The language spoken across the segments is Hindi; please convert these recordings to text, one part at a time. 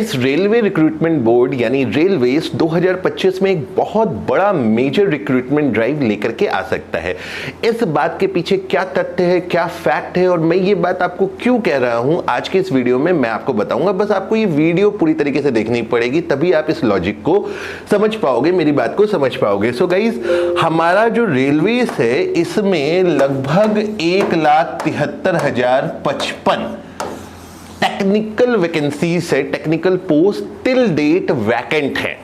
गाइस, रेलवे रिक्रूटमेंट बोर्ड यानी रेलवेज 2025 में एक बहुत बड़ा मेजर रिक्रूटमेंट ड्राइव लेकर के आ सकता है। इस बात के पीछे क्या तथ्य है, क्या फैक्ट है और मैं ये बात आपको क्यों कह रहा हूं आज के इस वीडियो में मैं आपको बताऊंगा। बस आपको ये वीडियो पूरी तरीके से देखनी पड़ेगी, तभी आप इस लॉजिक को समझ पाओगे, मेरी बात को समझ पाओगे। सो गाइस, हमारा जो रेलवेज है इसमें लगभग 1,73,055 टेक्निकल वैकेंसीज है, technical post till date vacant है।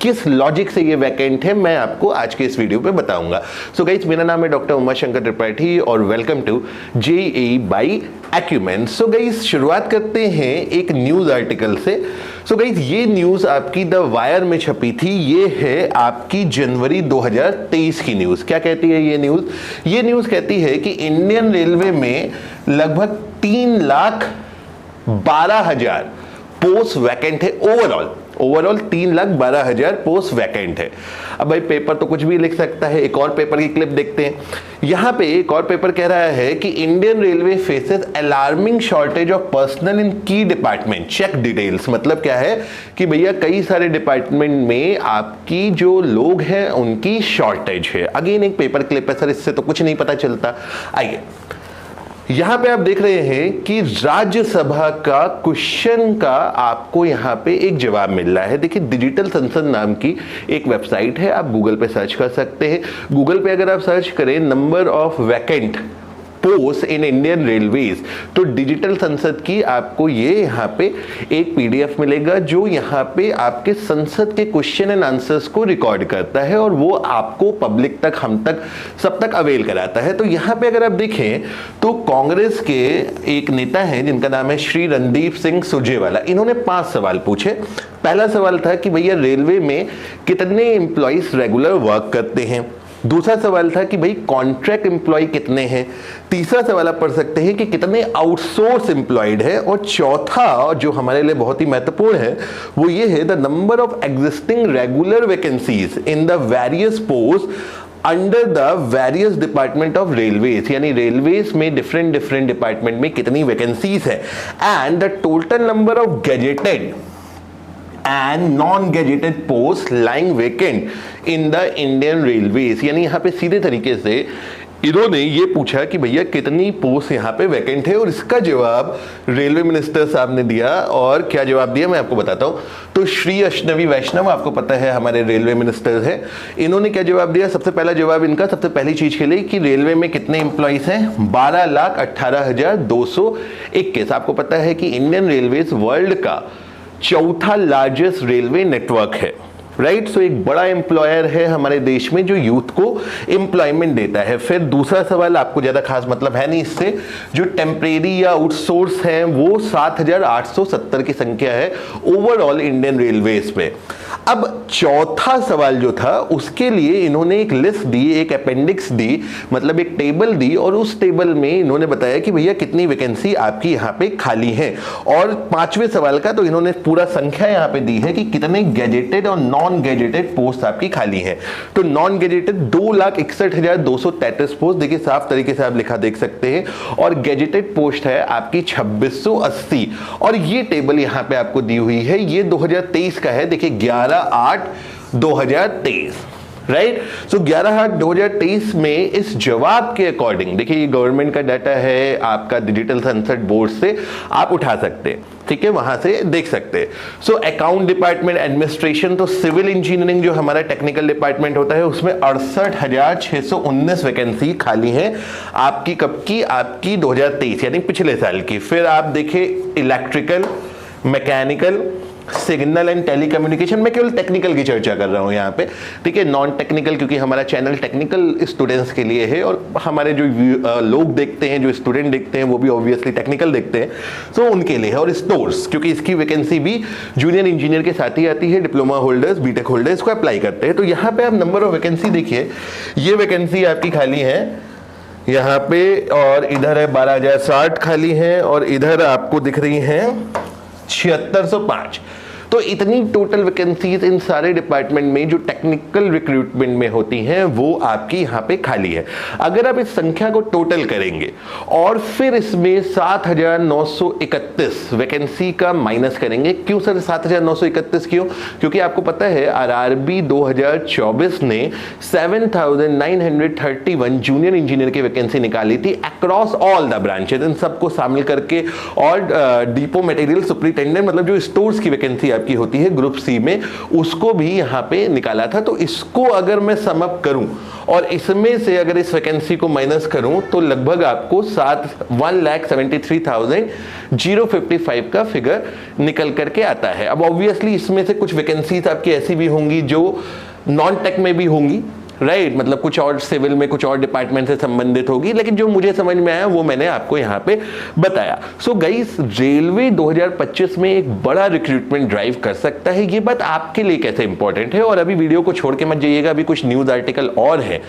किस लॉजिक से ये वैकेंट है मैं आपको आज के इस वीडियो पे बताऊंगा। सो गाइस, मेरा नाम है डॉक्टर उमाशंकर त्रिपाठी और welcome to JEE by acumen. So guys, शुरुआत करते हैं एक न्यूज आर्टिकल से। सो गाइस, ये न्यूज आपकी द वायर में छपी थी। ये है आपकी जनवरी 2023 की न्यूज। क्या कहती है ये न्यूज? ये न्यूज कहती है कि इंडियन रेलवे में लगभग 3,12,000 पोस्ट वैकेंट है। ओवरऑल 3,12,000 पोस्ट वैकेंट है। अब भाई पेपर तो कुछ भी लिख सकता है। एक और पेपर की क्लिप देखते हैं। यहां पे एक और पेपर कह रहा है कि Indian railway faces alarming shortage of personnel in key department, check details. मतलब क्या है कि भैया कई सारे डिपार्टमेंट में आपकी जो लोग हैं उनकी शॉर्टेज है। अगेन एक पेपर क्लिप है सर, इससे तो कुछ नहीं पता चलता। आइए, यहां पे आप देख रहे हैं कि राज्यसभा का क्वेश्चन का आपको यहां पे एक जवाब मिल रहा है। देखिए, डिजिटल संसद नाम की एक वेबसाइट है, आप गूगल पे सर्च कर सकते हैं। गूगल पे अगर आप सर्च करें number of vacant post in Indian railways, तो डिजिटल संसद की आपको ये यहाँ पे एक पीडीएफ मिलेगा जो यहाँ पे आपके संसद के क्वेश्चन एंड आंसर्स को रिकॉर्ड करता है और वो आपको पब्लिक तक, हम तक, सब तक अवेल कराता है। तो यहाँ पे अगर आप देखें तो कांग्रेस के एक नेता हैं जिनका नाम है श्री रणदीप सिंह सुरजेवाला। इन्होंने 5 सवाल पूछे। पहला सवाल था कि भैया रेलवे में कितने एम्प्लॉइज रेगुलर वर्क करते हैं। दूसरा सवाल था कि भाई कॉन्ट्रैक्ट एम्प्लॉय कितने हैं। तीसरा सवाल आप पढ़ सकते हैं कि कितने आउटसोर्स एम्प्लॉयड है। और चौथा जो हमारे लिए बहुत ही महत्वपूर्ण है वो ये है the number of existing regular vacancies in the various post under the various department of railways, यानी रेलवेज में डिफरेंट डिपार्टमेंट में कितनी वैकेंसीज है। And the total number of gazetted and non gazetted post lying vacant in the Indian railways. यानी यहाँ पे सीधे तरीके से इन्होंने ये पूछा कि भैया कितनी पोस्ट यहाँ पे वैकेंट है और इसका जवाब रेलवे मिनिस्टर साहब ने दिया। और क्या जवाब दिया मैं आपको बताता हूँ। तो श्री अश्विनी वैष्णव, आपको पता है हमारे रेलवे मिनिस्टर है, इन्होंने क्या जवाब दिया? सबसे पहला जवाब इनका सबसे पहली चीज के लिए कि रेलवे में कितने एम्प्लॉइज हैं, 12,18,221। आपको पता है कि इंडियन रेलवेज वर्ल्ड का चौथा लार्जेस्ट रेलवे नेटवर्क है, राइट। सो एक बड़ा एम्प्लॉयर है हमारे देश में जो यूथ को एम्प्लॉयमेंट देता है। फिर दूसरा सवाल आपको ज्यादा खास मतलब है नहीं इससे, जो टेम्परेरी या आउटसोर्स हैं वो 7,870 की संख्या है ओवरऑल इंडियन रेलवेज में। अब चौथा सवाल जो था उसके लिए इन्होंने एक लिस्ट दी, एक अपेंडिक्स दी, मतलब एक टेबल दी और उस टेबल में इन्होंने बताया कि भैया कितनी वैकेंसी आपकी यहाँ पे खाली है। और 5वें सवाल का तो इन्होंने पूरा संख्या यहाँ पे दी है कि कितने गैजेटेड और नॉन गैजेटेड पोस्ट आपकी खाली है। तो नॉन गैजेटेड 2,61,233 पोस्ट, देखिए साफ तरीके से आप लिखा देख सकते हैं, और गैजेटेड पोस्ट है आपकी 2,680। और ये टेबल यहाँ पे आपको दी हुई है, ये 2023 का है। देखिए 11/8/2023, राइट। सो 11/8/2023 में इस जवाब के अकॉर्डिंग, देखिए ये गवर्नमेंट का डाटा है, आपका डिजिटल संसद बोर्ड से आप उठा सकते हैं, ठीक है, वहां से देख सकते हैं। सो अकाउंट डिपार्टमेंट, एडमिनिस्ट्रेशन, तो सिविल इंजीनियरिंग जो हमारा टेक्निकल डिपार्टमेंट होता है उसमें 68,619 वैकेंसी खाली है आपकी। कब की? आपकी 2023 यानी पिछले साल की। फिर आप देखें electrical, mechanical, signal and telecommunication, मैं केवल टेक्निकल की चर्चा कर रहा हूं यहाँ पे, ठीक है। नॉन टेक्निकल, क्योंकि हमारा चैनल टेक्निकल स्टूडेंट्स के लिए है और हमारे जो लोग देखते हैं, जो स्टूडेंट देखते हैं वो भी ऑब्वियसली टेक्निकल देखते हैं, सो उनके लिए है। और स्टोर्स, क्योंकि इसकी वैकेंसी भी जूनियर इंजीनियर के साथ ही आती है, डिप्लोमा होल्डर्स, बीटेक होल्डर्स को अप्लाई करते हैं। तो यहाँ पे आप नंबर ऑफ वैकेंसी देखिए, ये वैकेंसी आपकी खाली है यहाँ पे, और इधर है 12,060 खाली है, और इधर आपको दिख रही है 7605। तो इतनी टोटल वैकेंसीज इन सारे डिपार्टमेंट में जो टेक्निकल रिक्रूटमेंट में होती हैं वो आपकी यहाँ पे खाली है। अगर आप इस संख्या को टोटल करेंगे और फिर इसमें 7,931 वैकेंसी का माइनस करेंगे। क्यों सर 7,931 क्यों? क्योंकि आपको पता है आरआरबी 2024 ने 7,931 जूनियर इंजीनियर की वैकेंसी निकाली थी अक्रॉस ऑल द ब्रांचेस, इन सबको शामिल करके, और डिपो मटेरियल सुपरिटेंडेंट मतलब जो स्टोर्स की वैकेंसी आपकी होती है ग्रुप सी में, उसको भी यहाँ पे निकाला था। तो इसको अगर मैं सम अप करूं और इसमें से अगर इस वैकेंसी को माइनस करूं तो लगभग आपको 1,73,055 का फिगर निकल करके आता है। अब ऑब्वियसली इसमें से कुछ वैकेंसीज आपकी ऐसी भी होंगी जो नॉन टेक में भी होंगी, राइट, मतलब कुछ और सिविल में कुछ और डिपार्टमेंट से संबंधित होगी, लेकिन जो मुझे समझ में आया वो मैंने आपको यहाँ पे बताया। सो गाइस, रेलवे 2025 में एक बड़ा रिक्रूटमेंट ड्राइव कर सकता है। ये बात आपके लिए कैसे इंपॉर्टेंट है, और अभी वीडियो को छोड़ के मत जाइएगा, अभी कुछ न्यूज आर्टिकल और है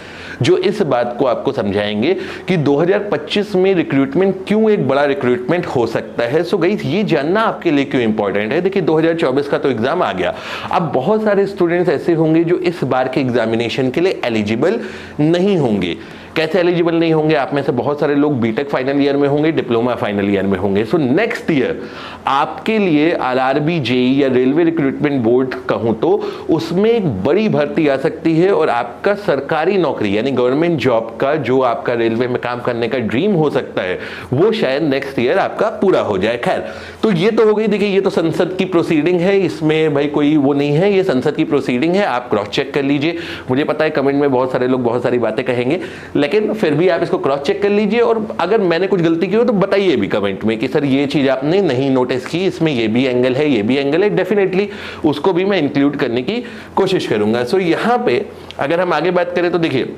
जो इस बात को आपको समझाएंगे कि 2025 में रिक्रूटमेंट क्यों एक बड़ा रिक्रूटमेंट हो सकता है। सो गाइस, ये जानना आपके लिए क्यों इंपॉर्टेंट है। देखिए 2024 का तो एग्जाम आ गया, अब बहुत सारे स्टूडेंट्स ऐसे होंगे जो इस बार के एग्जामिनेशन के लिए एलिजिबल नहीं होंगे। कैसे एलिजिबल नहीं होंगे? आप में से बहुत सारे लोग बीटेक फाइनल ईयर में होंगे, डिप्लोमा फाइनल ईयर में होंगे। सो नेक्स्ट ईयर आपके लिए आरआरबी, जेई या रेलवे रिक्रूटमेंट बोर्ड कहूं तो उसमें एक बड़ी भर्ती आ सकती है, और आपका सरकारी नौकरी यानी गवर्नमेंट जॉब का जो आपका रेलवे में काम करने का ड्रीम हो सकता है वो शायद नेक्स्ट ईयर आपका पूरा हो जाए। खैर, तो ये तो हो गई। देखिए ये तो संसद की प्रोसीडिंग है, इसमें भाई कोई वो नहीं है, ये संसद की प्रोसीडिंग है, आप क्रॉस चेक कर लीजिए। मुझे पता है कमेंट में बहुत सारे लोग बहुत सारी बातें कहेंगे, लेकिन फिर भी आप इसको क्रॉस चेक कर लीजिए, और अगर मैंने कुछ गलती की हो तो बताइए भी कमेंट में कि सर ये चीज आपने नहीं नोटिस की, इसमें ये भी एंगल है, ये भी एंगल है। डेफिनेटली उसको भी मैं इंक्लूड करने की कोशिश करूंगा। सो यहाँ पे अगर हम आगे बात करें तो देखिए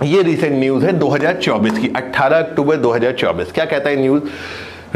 ये रिसेंट न्यूज है 2024 की, 18 अक्टूबर 2024। क्या कहता है news?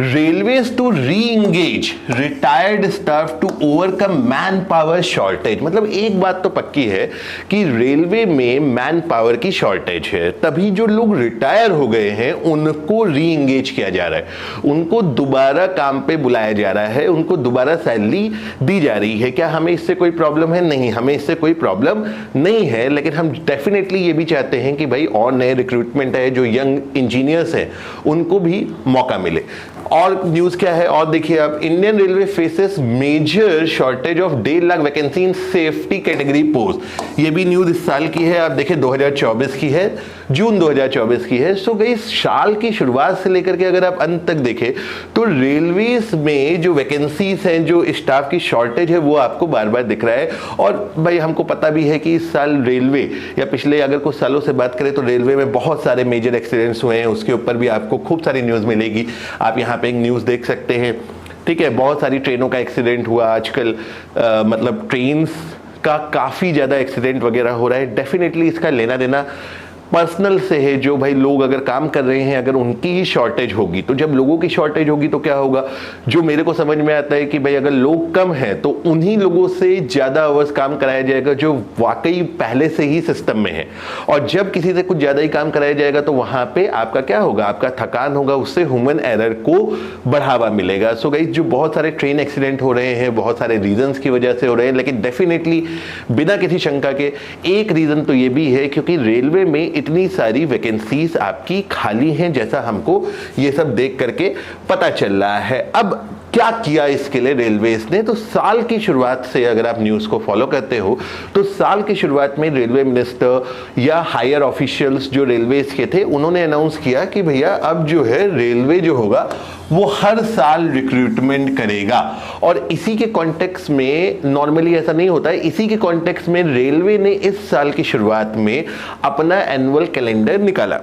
Railways to re-engage retired staff to overcome man power shortage. मतलब एक बात तो पक्की है कि रेलवे में मैन पावर की शॉर्टेज है, तभी जो लोग रिटायर हो गए हैं उनको री एंगेज किया जा रहा है, उनको दोबारा काम पे बुलाया जा रहा है, उनको दोबारा सैलरी दी जा रही है। क्या हमें इससे कोई प्रॉब्लम है? नहीं, हमें इससे कोई प्रॉब्लम नहीं है, लेकिन हम डेफिनेटली ये भी चाहते हैं कि भाई और नए रिक्रूटमेंट है, जो यंग इंजीनियर्स हैं उनको भी मौका मिले। और न्यूज क्या है और देखिए आप, Indian railway faces major shortage of 1.5 lakh vacancy in safety category post. ये भी न्यूज इस साल की है, आप देखिए 2024 की है, जून 2024 की है। सो गई साल की शुरुआत से लेकर के अगर आप अंत तक देखें तो रेलवेज में जो वैकेंसीज हैं, जो स्टाफ की शॉर्टेज है वो आपको बार बार दिख रहा है। और भाई हमको पता भी है कि इस साल रेलवे या पिछले अगर कुछ सालों से बात करें तो रेलवे में बहुत सारे मेजर एक्सीडेंट्स हुए हैं, उसके ऊपर भी आपको खूब सारी न्यूज मिलेगी। आप यहाँ पे एक न्यूज देख सकते हैं, ठीक है, बहुत सारी ट्रेनों का एक्सीडेंट हुआ आजकल, मतलब ट्रेन्स का काफी ज्यादा एक्सीडेंट वगैरह हो रहा है। डेफिनेटली इसका लेना देना पर्सनल से है। जो भाई लोग अगर काम कर रहे हैं, अगर उनकी ही शॉर्टेज होगी, तो जब लोगों की शॉर्टेज होगी तो क्या होगा? जो मेरे को समझ में आता है कि भाई अगर लोग कम हैं तो उन्हीं लोगों से ज्यादा आवर्स काम कराया जाएगा जो वाकई पहले से ही सिस्टम में है, और जब किसी से कुछ ज्यादा ही काम कराया जाएगा तो वहां पे आपका क्या होगा? आपका थकान होगा, उससे ह्यूमन एरर को बढ़ावा मिलेगा। सो गाइस, जो बहुत सारे ट्रेन एक्सीडेंट हो रहे हैं बहुत सारे रीजंस की वजह से हो रहे हैं, लेकिन डेफिनेटली बिना किसी शंका के एक रीजन तो ये भी है क्योंकि रेलवे में इतनी सारी वैकेंसीज आपकी खाली हैं, जैसा हमको ये सब देख करके पता चल रहा है। अब क्या किया इसके लिए रेलवेज ने? तो साल की शुरुआत से अगर आप न्यूज को फॉलो करते हो तो साल की शुरुआत में रेलवे मिनिस्टर या हायर ऑफिशियल्स जो रेलवेज के थे उन्होंने अनाउंस किया कि भैया अब जो है रेलवे जो होगा वो हर साल रिक्रूटमेंट करेगा। और इसी के कॉन्टेक्स्ट में, नॉर्मली ऐसा नहीं होता है, इसी के कॉन्टेक्स्ट में रेलवे ने इस साल की शुरुआत में अपना एनुअल कैलेंडर निकाला।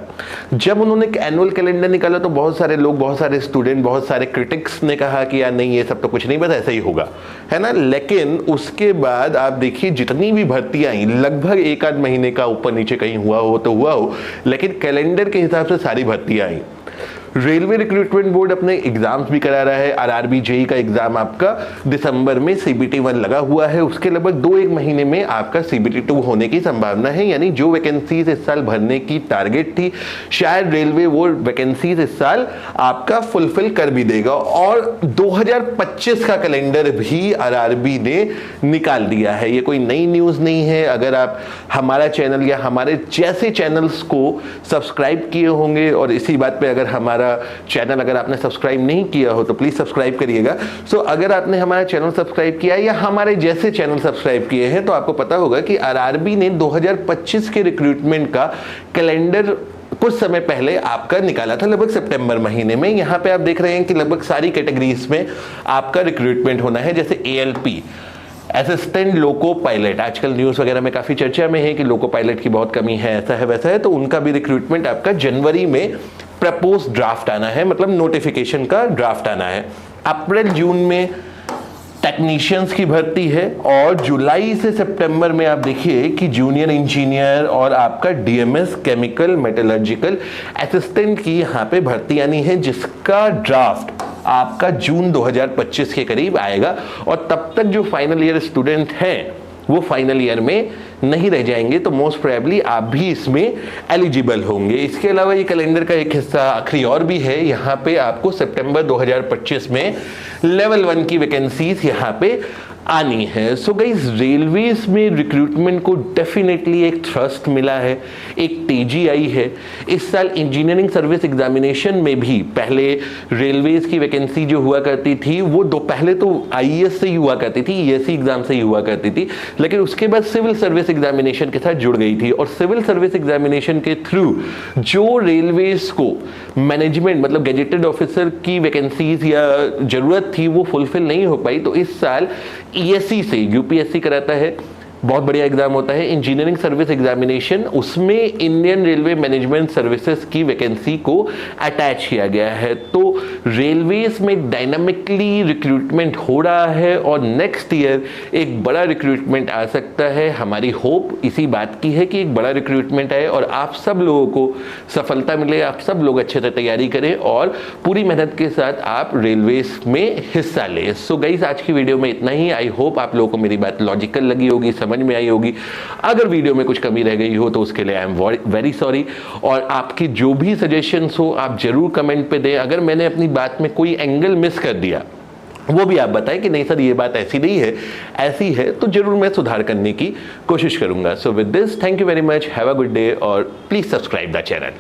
जब उन्होंने एनुअल कैलेंडर निकाला तो बहुत सारे लोग, बहुत सारे स्टूडेंट, बहुत सारे क्रिटिक्स ने कहा कि यार नहीं ये सब तो कुछ नहीं, बस ऐसा ही होगा, है ना। लेकिन उसके बाद आप देखिए जितनी भी भर्तियां आई, लगभग एक आध महीने का ऊपर नीचे कहीं हुआ हो तो हुआ हो, लेकिन कैलेंडर के हिसाब से सारी भर्तियां आई। रेलवे रिक्रूटमेंट बोर्ड अपने एग्जाम्स भी करा रहा है। आरआरबी जेई का एग्जाम आपका दिसंबर में सीबीटी 1 लगा हुआ है, उसके लगभग 2-1 महीने में आपका सीबीटी 2 होने की संभावना है। यानी जो वैकेंसीज इस साल भरने की टारगेट थी, शायद रेलवे वो वैकेंसीज इस साल आपका फुलफिल कर भी देगा। और 2025 का कैलेंडर भी आरआरबी ने निकाल दिया है। ये कोई नई न्यूज नहीं है। अगर आप हमारा चैनल या हमारे जैसे चैनल्स को सब्सक्राइब किए होंगे, और इसी बात पे अगर हमारा चैनल अगर आपने सब्सक्राइब नहीं किया हो तो प्लीज सब्सक्राइब करिएगा। सो अगर आपने हमारा चैनल सब्सक्राइब किया है या हमारे जैसे चैनल सब्सक्राइब किए हैं तो आपको पता होगा कि आरआरबी ने 2025 के रिक्रूटमेंट का कैलेंडर कुछ समय पहले आपका निकाला था, लगभग सितंबर महीने में। यहां पे आप देख रहे हैं कि लगभग सारी कैटेगरीज में आपका रिक्रूटमेंट होना है, जैसे एएलपी असिस्टेंट लोको पायलट, आजकल न्यूज़ वगैरह में काफ़ी चर्चा में है कि लोको पायलट की बहुत कमी है, ऐसा है वैसा है, तो उनका भी रिक्रूटमेंट आपका जनवरी में प्रपोज ड्राफ्ट आना है, मतलब नोटिफिकेशन का ड्राफ्ट आना है। अप्रैल जून में टेक्नीशियंस की भर्ती है, और जुलाई से सितंबर में आप देखिए कि जूनियर इंजीनियर और आपका डीएमएस केमिकल मेटलर्जिकल असिस्टेंट की यहाँ पे भर्ती आनी है, जिसका ड्राफ्ट आपका जून 2025 के करीब आएगा। और तब तक जो फाइनल ईयर स्टूडेंट हैं वो फाइनल ईयर में नहीं रह जाएंगे, तो मोस्ट प्रोबेबली आप भी इसमें एलिजिबल होंगे। इसके अलावा ये कैलेंडर का एक हिस्सा आखिरी और भी है, यहाँ पे आपको सितंबर 2025 में लेवल 1 की वैकेंसीज यहाँ पे आनी है। सो गाइस, रेलवेज में रिक्रूटमेंट को डेफिनेटली एक थ्रस्ट मिला है, एक तेजी आई है। इस साल इंजीनियरिंग सर्विस एग्जामिनेशन में भी पहले रेलवेज की वैकेंसी जो हुआ करती थी वो पहले तो आईएएस से ही हुआ करती थी, ईएससी एग्जाम से ही हुआ करती थी, लेकिन उसके बाद सिविल सर्विस एग्जामिनेशन के साथ जुड़ गई थी। और सिविल सर्विस एग्जामिनेशन के थ्रू जो रेलवेज को मैनेजमेंट मतलब गैजेटेड ऑफिसर की वैकेंसीज या जरूरत थी वो फुलफिल नहीं हो पाई, तो इस साल ईएससी से यूपीएससी कराता है, बहुत बढ़िया एग्जाम होता है इंजीनियरिंग सर्विस एग्जामिनेशन, उसमें इंडियन रेलवे मैनेजमेंट सर्विसेज की वैकेंसी को अटैच किया गया है। तो रेलवेज में डायनामिकली रिक्रूटमेंट हो रहा है और नेक्स्ट ईयर एक बड़ा रिक्रूटमेंट आ सकता है। हमारी होप इसी बात की है कि एक बड़ा रिक्रूटमेंट आए और आप सब लोगों को सफलता मिले, आप सब लोग अच्छे से तैयारी करें और पूरी मेहनत के साथ आप रेलवेज में हिस्सा लें। सो गाइस, आज की वीडियो में इतना ही। आई होप आप लोगों को मेरी बात लॉजिकल लगी होगी, समझ में आई होगी। अगर वीडियो में कुछ कमी रह गई हो तो उसके लिए आई एम वेरी सॉरी। और आपकी जो भी सजेशंस हो आप जरूर कमेंट पे दें। अगर मैंने अपनी बात में कोई एंगल मिस कर दिया वो भी आप बताएं कि नहीं सर ये बात ऐसी नहीं है, ऐसी है, तो जरूर मैं सुधार करने की कोशिश करूंगा। So with this, thank you very much, have a good day और प्लीज सब्सक्राइब द चैनल।